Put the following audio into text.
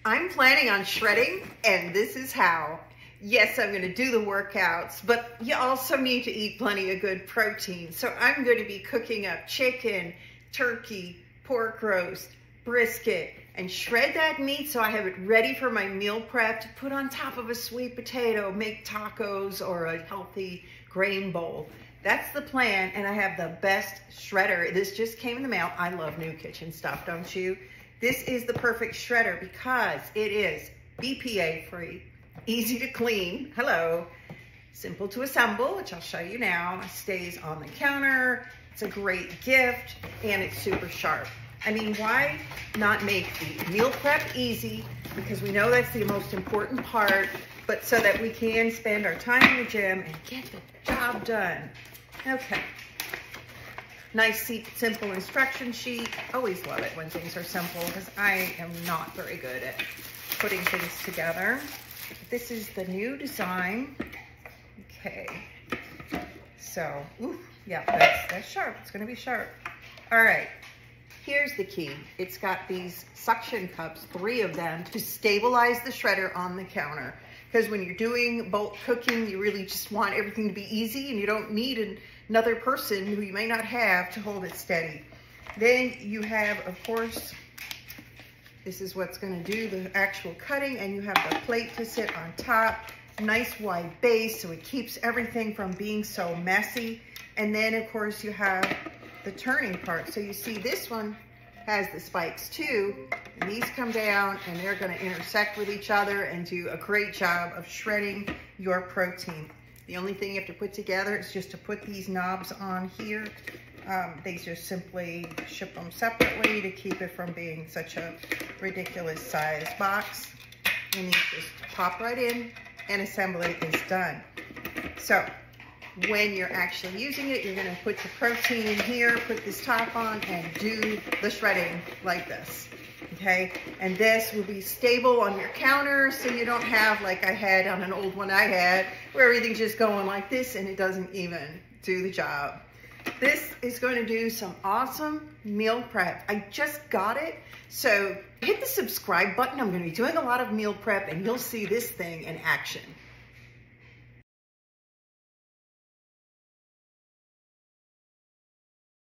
I'm planning on shredding, and this is how. Yes, I'm gonna do the workouts, but you also need to eat plenty of good protein. So I'm gonna be cooking up chicken, turkey, pork roast, brisket, and shred that meat so I have it ready for my meal prep to put on top of a sweet potato, make tacos, or a healthy grain bowl. That's the plan, and I have the best shredder. This just came in the mail. I love new kitchen stuff, don't you? This is the perfect shredder because it is BPA free, easy to clean, hello, simple to assemble, which I'll show you now. It stays on the counter. It's a great gift, and it's super sharp. I mean, why not make the meal prep easy? Because we know that's the most important part, but so that we can spend our time in the gym and get the job done. Okay. Nice, simple instruction sheet. Always love it when things are simple because I am not very good at putting things together. This is the new design. Okay. So, ooh, yeah, that's sharp. It's going to be sharp. All right. Here's the key. It's got these suction cups, 3 of them, to stabilize the shredder on the counter. Because when you're doing bulk cooking, you really just want everything to be easy, and you don't need another person who you may not have to hold it steady. Then you have, of course, this is what's going to do the actual cutting, and you have the plate to sit on top. Nice wide base, so it keeps everything from being so messy. And then, of course, you have the turning part. So you see this one has the spikes too, and these come down and they're going to intersect with each other and do a great job of shredding your protein. The only thing you have to put together is just to put these knobs on here. They just simply ship them separately to keep it from being such a ridiculous size box. And you just pop right in and assembly is done. So when you're actually using it, you're going to put your protein in here, put this top on, and do the shredding like this, okay? And this will be stable on your counter, so you don't have, like I had on an old one I had, where everything's just going like this and it doesn't even do the job. This is going to do some awesome meal prep. I just got it, so hit the subscribe button. I'm going to be doing a lot of meal prep, and you'll see this thing in action.